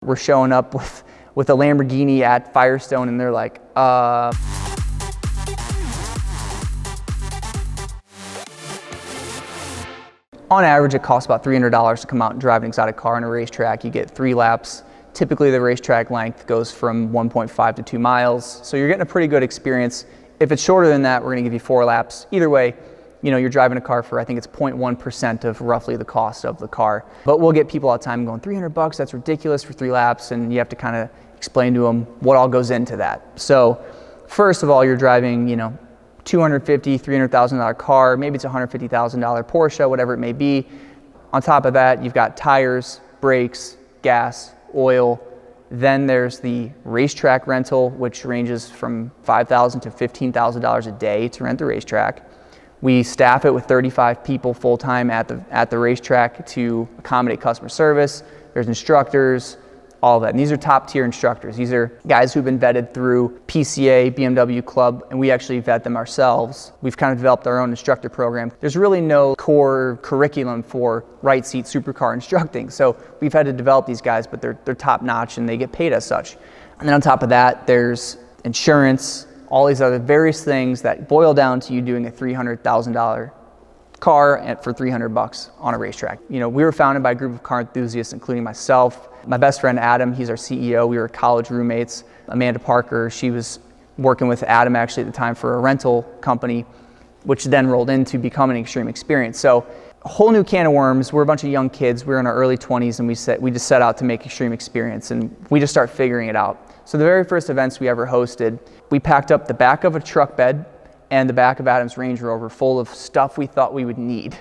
We're showing up with a Lamborghini at Firestone and they're like, On average, it costs about $300 to come out and drive an exotic car on a racetrack. You get 3 laps. Typically, the racetrack length goes from 1.5 to 2 miles. So you're getting a pretty good experience. If it's shorter than that, we're gonna give you 4 laps. Either way, you're driving a car for, I think it's 0.1% of roughly the cost of the car. But we'll get people all the time going, $300, that's ridiculous for 3 laps. And you have to kind of explain to them what all goes into that. So first of all, you're driving, $250,000, $300,000 car, maybe it's a $150,000 Porsche, whatever it may be. On top of that, you've got tires, brakes, gas, oil. Then there's the racetrack rental, which ranges from $5,000 to $15,000 a day to rent the racetrack. We staff it with 35 people full-time at the racetrack to accommodate customer service. There's instructors, all of that. And these are top-tier instructors. These are guys who've been vetted through PCA, BMW Club, and we actually vet them ourselves. We've kind of developed our own instructor program. There's really no core curriculum for right seat supercar instructing. So we've had to develop these guys, but they're top-notch and they get paid as such. And then on top of that, there's insurance, all these other various things that boil down to you doing a $300,000 car for $300 on a racetrack. We were founded by a group of car enthusiasts, including myself. My best friend Adam, he's our CEO. We were college roommates. Amanda Parker, she was working with Adam actually at the time for a rental company, which then rolled into becoming Xtreme Xperience. So a whole new can of worms. We're a bunch of young kids. We were in our early 20s and we just set out to make Xtreme Xperience and we just start figuring it out. So the very first events we ever hosted, we packed up the back of a truck bed and the back of Adam's Range Rover full of stuff we thought we would need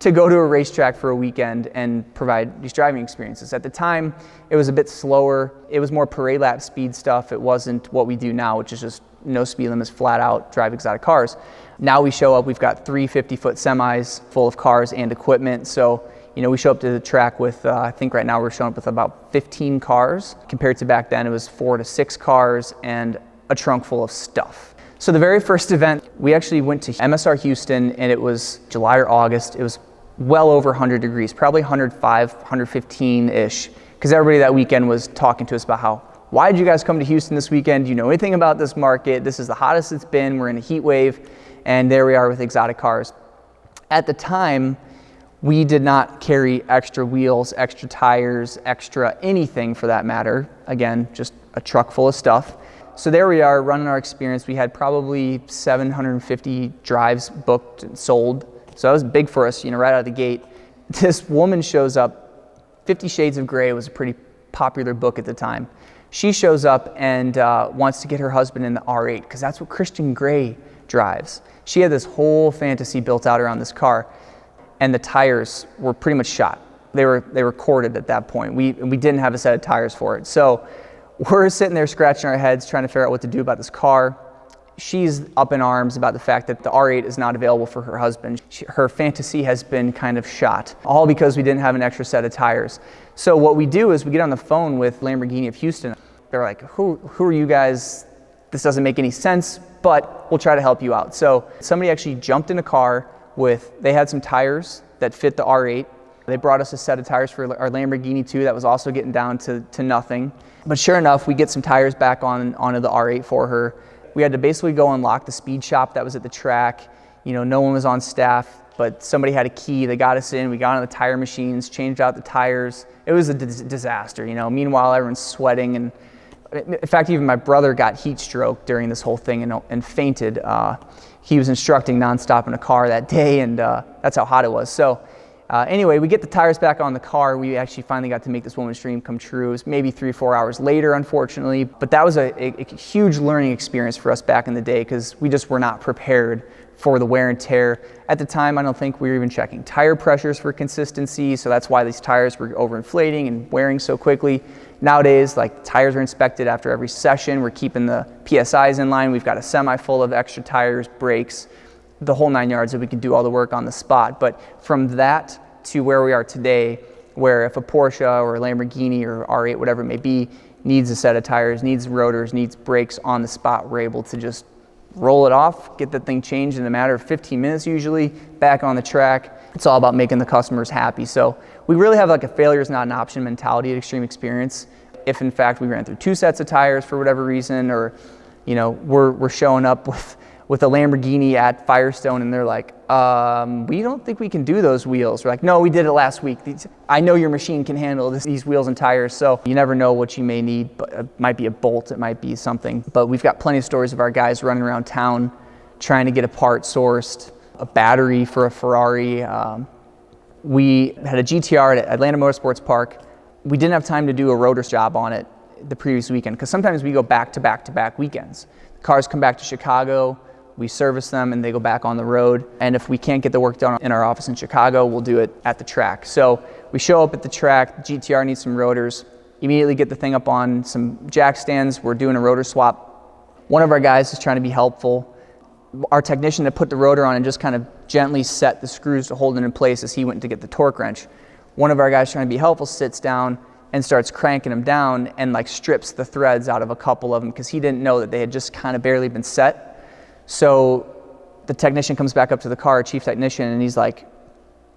to go to a racetrack for a weekend and provide these driving experiences. At the time, it was a bit slower. It was more parade lap speed stuff. It wasn't what we do now, which is just no speed limits, flat out, drive exotic cars. Now we show up, we've got 3 50-foot semis full of cars and equipment. So, we show up to the track with, I think right now we're showing up with about 15 cars. Compared to back then, it was 4 to 6 cars and a trunk full of stuff. So the very first event, we actually went to MSR Houston and it was July or August. It was well over 100 degrees, probably 105, 115-ish, because everybody that weekend was talking to us about why did you guys come to Houston this weekend? Do you know anything about this market? This is the hottest it's been. We're in a heat wave. And there we are with exotic cars. At the time, we did not carry extra wheels, extra tires, extra anything for that matter. Again, just a truck full of stuff. So there we are running our experience. We had probably 750 drives booked and sold. So that was big for us, right out of the gate. This woman shows up. 50 Shades of Grey was a pretty popular book at the time. She shows up and wants to get her husband in the R8 because that's what Christian Grey drives. She had this whole fantasy built out around this car, and the tires were pretty much shot. They were corded at that point. We didn't have a set of tires for it. So we're sitting there scratching our heads trying to figure out what to do about this car. She's up in arms about the fact that the R8 is not available for her husband. Her fantasy has been kind of shot, all because we didn't have an extra set of tires. So what we do is we get on the phone with Lamborghini of Houston. They're like, who are you guys? This doesn't make any sense, but we'll try to help you out. So somebody actually jumped in a car they had some tires that fit the R8. They brought us a set of tires for our Lamborghini too that was also getting down to nothing. But sure enough, we get some tires back onto the R8 for her. We had to basically go unlock the speed shop that was at the track. No one was on staff, but somebody had a key. They got us in. We got on the tire machines, changed out the tires. It was a disaster, Meanwhile, everyone's sweating. And in fact, even my brother got heat stroke during this whole thing and fainted. He was instructing nonstop in a car that day, and that's how hot it was. So anyway, we get the tires back on the car. We actually finally got to make this woman's dream come true. It was maybe 3 or 4 hours later, unfortunately. But that was a huge learning experience for us back in the day because we just were not prepared for the wear and tear. At the time, I don't think we were even checking tire pressures for consistency, so that's why these tires were overinflating and wearing so quickly. Nowadays, tires are inspected after every session. We're keeping the PSIs in line. We've got a semi full of extra tires, brakes, the whole 9 yards, that we can do all the work on the spot. But from that to where we are today, where if a Porsche or a Lamborghini or R8, whatever it may be, needs a set of tires, needs rotors, needs brakes on the spot, we're able to just roll it off, get the thing changed in a matter of 15 minutes usually, back on the track. It's all about making the customers happy. So we really have a failure is not an option mentality at Xtreme Xperience. if in fact we ran through 2 sets of tires for whatever reason, or we're showing up with a Lamborghini at Firestone and they're like, we don't think we can do those wheels. We're like, no, we did it last week. I know your machine can handle these wheels and tires. So you never know what you may need, but it might be a bolt, it might be something. But we've got plenty of stories of our guys running around town trying to get a part sourced, a battery for a Ferrari. We had a GTR at Atlanta Motorsports Park. We didn't have time to do a rotor job on it the previous weekend because sometimes we go back to back weekends. The cars come back to Chicago, we service them, and they go back on the road. And if we can't get the work done in our office in Chicago, we'll do it at the track. So we show up at the track, the GTR needs some rotors, immediately get the thing up on some jack stands. We're doing a rotor swap. One of our guys is trying to be helpful. Our technician that put the rotor on and just kind of gently set the screws to hold it in place as he went to get the torque wrench. One of our guys trying to be helpful sits down and starts cranking them down and like strips the threads out of a couple of them because he didn't know that they had just kind of barely been set. So the technician comes back up to the car, chief technician, and he's like,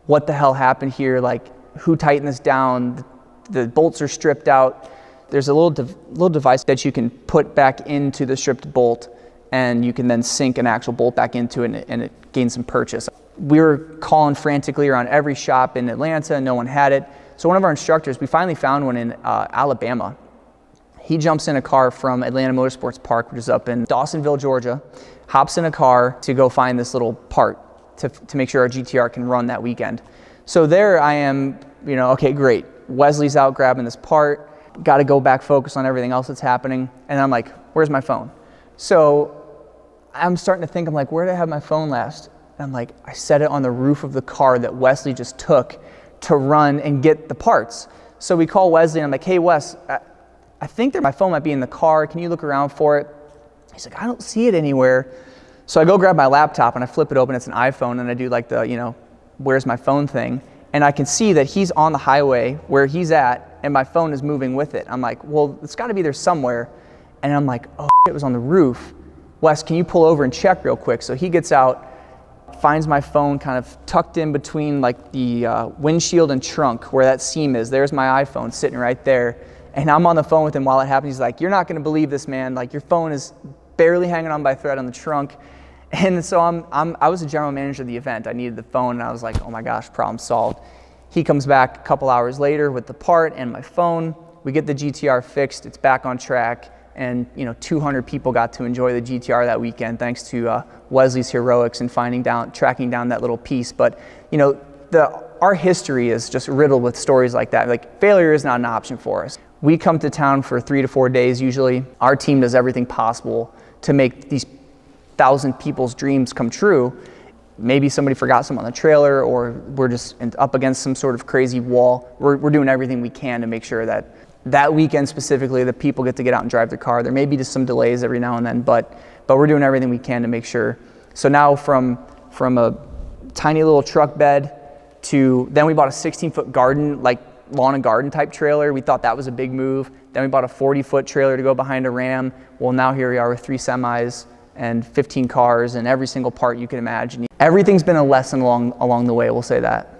what the hell happened here? Like, who tightened this down? The bolts are stripped out. There's a little device that you can put back into the stripped bolt, and you can then sink an actual bolt back into it, and it gains some purchase. We were calling frantically around every shop in Atlanta, and no one had it. So one of our instructors, we finally found one in Alabama. He jumps in a car from Atlanta Motorsports Park, which is up in Dawsonville, Georgia, hops in a car to go find this little part to make sure our GTR can run that weekend. So there I am, okay, great. Wesley's out grabbing this part, got to go back focus on everything else that's happening. And I'm like, where's my phone? So I'm starting to think, I'm like, where did I have my phone last? And I'm like, I set it on the roof of the car that Wesley just took to run and get the parts. So we call Wesley and I'm like, hey Wes, I think that my phone might be in the car. Can you look around for it? He's like, I don't see it anywhere. So I go grab my laptop and I flip it open. It's an iPhone, and I do like the, where's my phone thing. And I can see that he's on the highway where he's at, and my phone is moving with it. I'm like, well, it's got to be there somewhere. And I'm like, oh, it was on the roof. Wes, can you pull over and check real quick? So he gets out, finds my phone kind of tucked in between like the windshield and trunk where that seam is. There's my iPhone sitting right there. And I'm on the phone with him while it happens. He's like, you're not going to believe this, man. Like, your phone is barely hanging on by a thread on the trunk. And so I was a general manager of the event. I needed the phone, and I was like, oh my gosh, problem solved. He comes back a couple hours later with the part and my phone. We get the GTR fixed. It's back on track. And 200 people got to enjoy the GTR that weekend thanks to Wesley's heroics and tracking down that little piece. But our history is just riddled with stories like that. Like, failure is not an option for us. We come to town for 3 to 4 days usually. Our team does everything possible to make these 1,000 people's dreams come true. Maybe somebody forgot something on the trailer, or we're just up against some sort of crazy wall. We're doing everything we can to make sure that weekend specifically, the people get to get out and drive their car. There may be just some delays every now and then, but we're doing everything we can to make sure. So now from a tiny little truck bed to, then we bought a 16-foot garden, like lawn and garden type trailer. We thought that was a big move. Then we bought a 40-foot trailer to go behind a Ram. Well, now here we are with 3 semis and 15 cars and every single part you can imagine. Everything's been a lesson along the way, we'll say that.